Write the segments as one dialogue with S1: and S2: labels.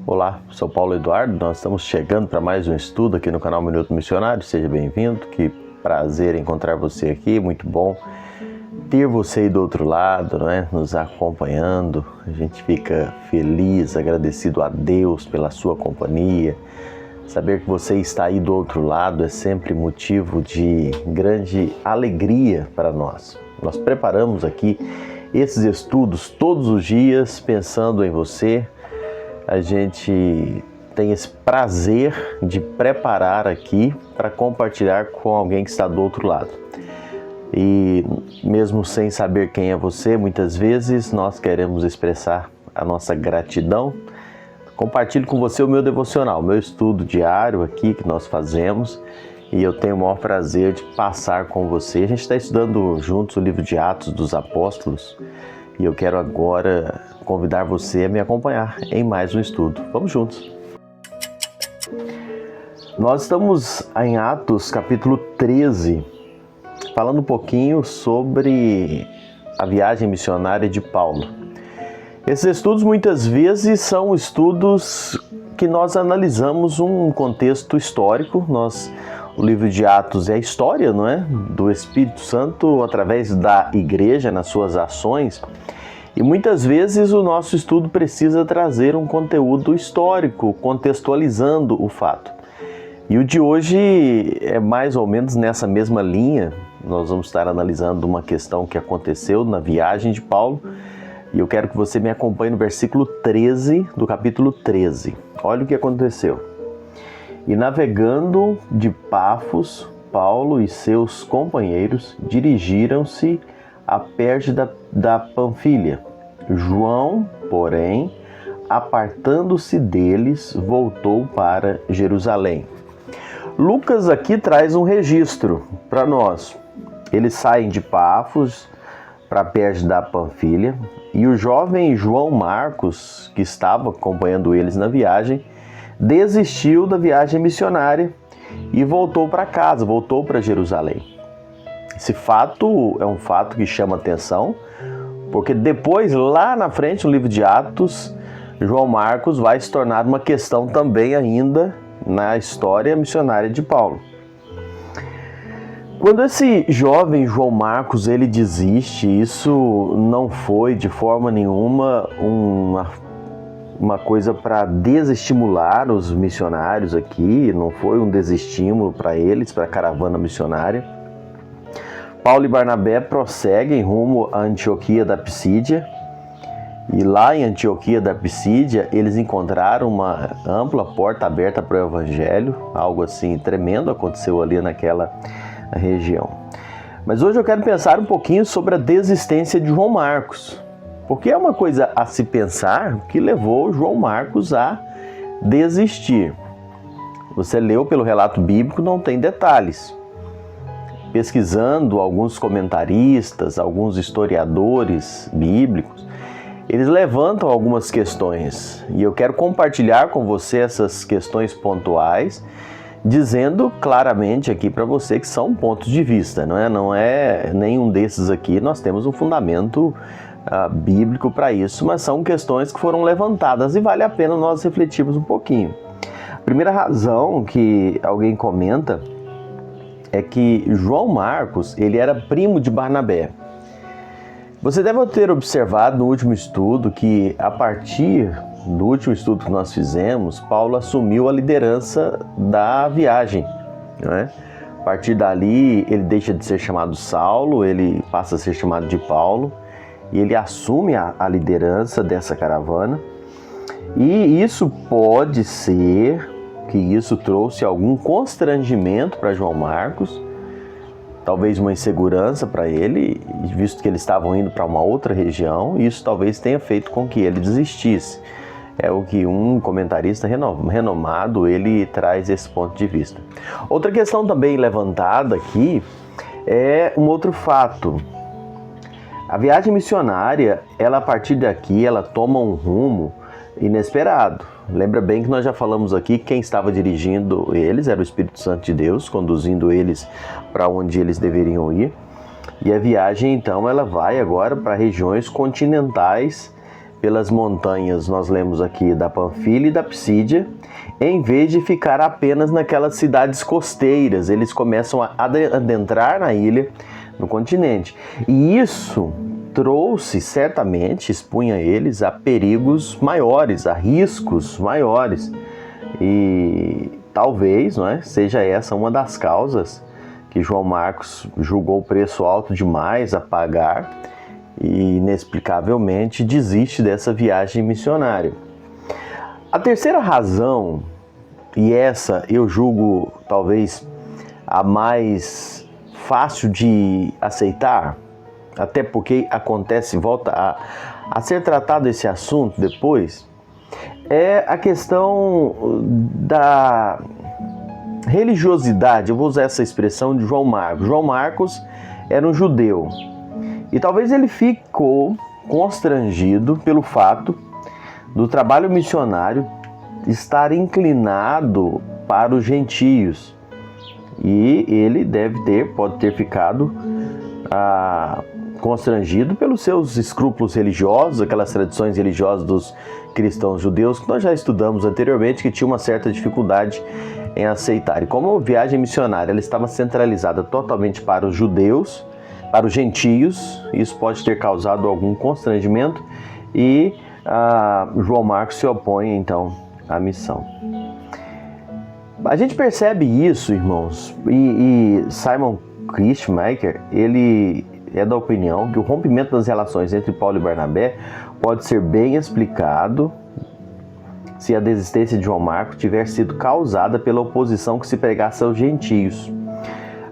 S1: Olá, sou Paulo Eduardo, nós estamos chegando para mais um estudo aqui no canal Minuto Missionário, seja bem-vindo, que prazer encontrar você aqui, muito bom ter você aí do outro lado, nos acompanhando, a gente fica feliz, agradecido a Deus pela sua companhia, saber que você está aí do outro lado é sempre motivo de grande alegria para nós. Nós preparamos aqui esses estudos todos os dias pensando em você. A gente tem esse prazer de preparar aqui para compartilhar com alguém que está do outro lado. E mesmo sem saber quem é você, muitas vezes nós queremos expressar a nossa gratidão. Compartilho com você o meu devocional, o meu estudo diário aqui que nós fazemos. E eu tenho o maior prazer de passar com você. A gente está estudando juntos o livro de Atos dos Apóstolos. E eu quero agora convidar você a me acompanhar em mais um estudo. Vamos juntos! Nós estamos em Atos capítulo 13, falando um pouquinho sobre a viagem missionária de Paulo. Esses estudos muitas vezes são estudos que nós analisamos um contexto histórico. O livro de Atos é a história, do Espírito Santo através da igreja nas suas ações. E muitas vezes o nosso estudo precisa trazer um conteúdo histórico, contextualizando o fato. E o de hoje é mais ou menos nessa mesma linha. Nós vamos estar analisando uma questão que aconteceu na viagem de Paulo. E eu quero que você me acompanhe no versículo 13 do capítulo 13. Olha o que aconteceu. E navegando de Pafos, Paulo e seus companheiros dirigiram-se a Perge da Panfilha. João, porém, apartando-se deles, voltou para Jerusalém. Lucas aqui traz um registro para nós. Eles saem de Pafos para Perge da Panfilha e o jovem João Marcos, que estava acompanhando eles na viagem, desistiu da viagem missionária e voltou para casa, voltou para Jerusalém. Esse fato é um fato que chama atenção, porque depois, lá na frente, no livro de Atos, João Marcos vai se tornar uma questão também ainda na história missionária de Paulo. Quando esse jovem João Marcos ele desiste, isso não foi de forma nenhuma uma coisa para desestimular os missionários aqui, não foi um desestímulo para eles, para a caravana missionária. Paulo e Barnabé prosseguem rumo à Antioquia da Pisídia, e lá em Antioquia da Pisídia eles encontraram uma ampla porta aberta para o Evangelho, algo assim tremendo aconteceu ali naquela região. Mas hoje eu quero pensar um pouquinho sobre a desistência de João Marcos, porque é uma coisa a se pensar que levou João Marcos a desistir. Você leu pelo relato bíblico, não tem detalhes. Pesquisando alguns comentaristas, alguns historiadores bíblicos, eles levantam algumas questões e eu quero compartilhar com você essas questões pontuais, dizendo claramente aqui para você que são pontos de vista, não é nenhum desses aqui, nós temos um fundamento bíblico para isso, mas são questões que foram levantadas e vale a pena nós refletirmos um pouquinho. A primeira razão que alguém comenta é que João Marcos, ele era primo de Barnabé. Você deve ter observado no último estudo que, a partir do último estudo que nós fizemos, Paulo assumiu a liderança da viagem. A partir dali, ele deixa de ser chamado Saulo, ele passa a ser chamado de Paulo, e ele assume a liderança dessa caravana. E isso pode ser que isso trouxe algum constrangimento para João Marcos, talvez uma insegurança para ele, visto que eles estavam indo para uma outra região, e isso talvez tenha feito com que ele desistisse. É o que um comentarista renomado, ele traz esse ponto de vista. Outra questão também levantada aqui é um outro fato. A viagem missionária, a partir daqui, ela toma um rumo inesperado. Lembra bem que nós já falamos aqui que quem estava dirigindo eles era o Espírito Santo de Deus, conduzindo eles para onde eles deveriam ir. E a viagem, então, ela vai agora para regiões continentais pelas montanhas, nós lemos aqui, da Panfilha e da Psídia, em vez de ficar apenas naquelas cidades costeiras. Eles começam a adentrar na ilha, no continente. E isso trouxe, certamente, expunha eles a perigos maiores, a riscos maiores. E talvez, não é, seja essa uma das causas que João Marcos julgou o preço alto demais a pagar e inexplicavelmente desiste dessa viagem missionária. A terceira razão, e essa eu julgo talvez a mais fácil de aceitar, até porque volta a ser tratado esse assunto depois, é a questão da religiosidade. Eu vou usar essa expressão de João Marcos. João Marcos era um judeu e talvez ele ficou constrangido pelo fato do trabalho missionário estar inclinado para os gentios, e ele pode ter ficado constrangido pelos seus escrúpulos religiosos, aquelas tradições religiosas dos cristãos judeus que nós já estudamos anteriormente, que tinha uma certa dificuldade em aceitar. E como a viagem missionária ela estava centralizada totalmente para os judeus, para os gentios, isso pode ter causado algum constrangimento, e João Marcos se opõe então à missão. A gente percebe isso, irmãos, e Simon Christmaker, ele é da opinião que o rompimento das relações entre Paulo e Barnabé pode ser bem explicado se a desistência de João Marcos tiver sido causada pela oposição que se pregasse aos gentios.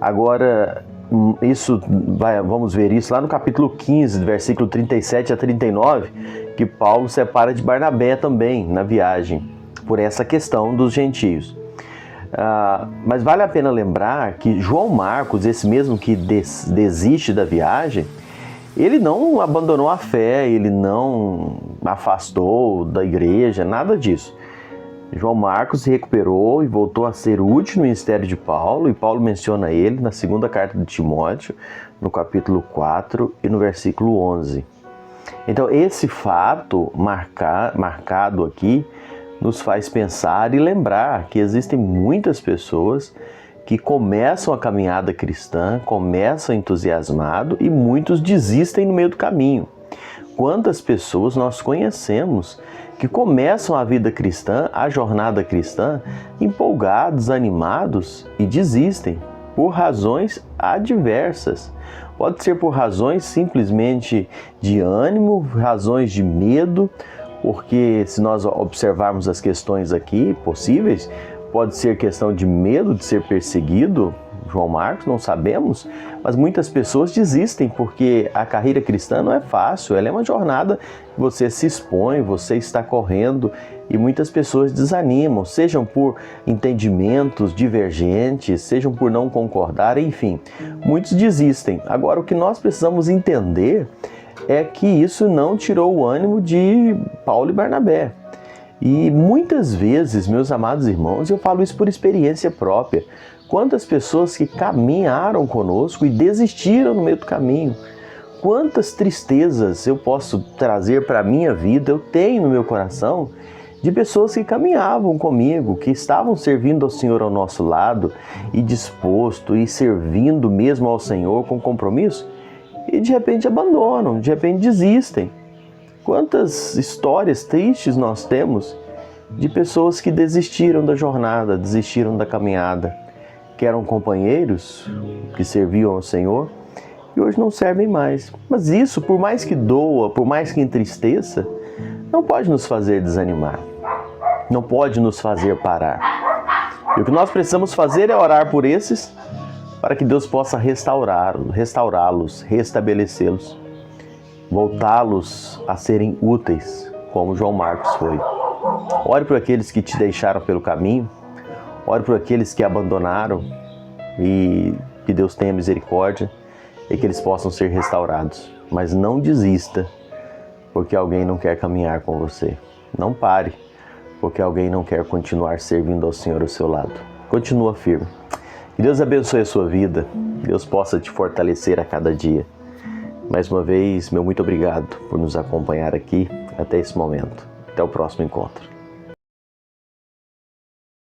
S1: Agora, vamos ver isso lá no capítulo 15, versículo 37 a 39, que Paulo separa de Barnabé também na viagem, por essa questão dos gentios. Mas vale a pena lembrar que João Marcos, esse mesmo que desiste da viagem, ele não abandonou a fé, ele não afastou da igreja, nada disso. João Marcos se recuperou e voltou a ser útil no ministério de Paulo, e Paulo menciona ele na segunda carta de Timóteo, no capítulo 4 e no versículo 11. Então esse fato marcado aqui nos faz pensar e lembrar que existem muitas pessoas que começam a caminhada cristã, começam entusiasmado, e muitos desistem no meio do caminho. Quantas pessoas nós conhecemos que começam a vida cristã, a jornada cristã, empolgados, animados, e desistem por razões adversas. Pode ser por razões simplesmente de ânimo, razões de medo, porque se nós observarmos as questões aqui possíveis, pode ser questão de medo de ser perseguido, João Marcos, não sabemos, mas muitas pessoas desistem porque a carreira cristã não é fácil, ela é uma jornada que você se expõe, você está correndo, e muitas pessoas desanimam, sejam por entendimentos divergentes, sejam por não concordar, enfim, muitos desistem. Agora, o que nós precisamos entender é que isso não tirou o ânimo de Paulo e Barnabé. E muitas vezes, meus amados irmãos, eu falo isso por experiência própria. Quantas pessoas que caminharam conosco e desistiram no meio do caminho. Quantas tristezas eu posso trazer para a minha vida, eu tenho no meu coração, de pessoas que caminhavam comigo, que estavam servindo ao Senhor ao nosso lado, e disposto, e servindo mesmo ao Senhor com compromisso, e de repente abandonam, de repente desistem. Quantas histórias tristes nós temos de pessoas que desistiram da jornada, desistiram da caminhada, que eram companheiros, que serviam ao Senhor, e hoje não servem mais. Mas isso, por mais que doa, por mais que entristeça, não pode nos fazer desanimar, não pode nos fazer parar. E o que nós precisamos fazer é orar por esses, para que Deus possa restaurá-los, restabelecê-los, voltá-los a serem úteis, como João Marcos foi. Ore por aqueles que te deixaram pelo caminho, ore por aqueles que abandonaram, e que Deus tenha misericórdia e que eles possam ser restaurados. Mas não desista porque alguém não quer caminhar com você. Não pare porque alguém não quer continuar servindo ao Senhor ao seu lado. Continua firme. Que Deus abençoe a sua vida, Deus possa te fortalecer a cada dia. Mais uma vez, meu muito obrigado por nos acompanhar aqui. até esse momento. Até o próximo encontro.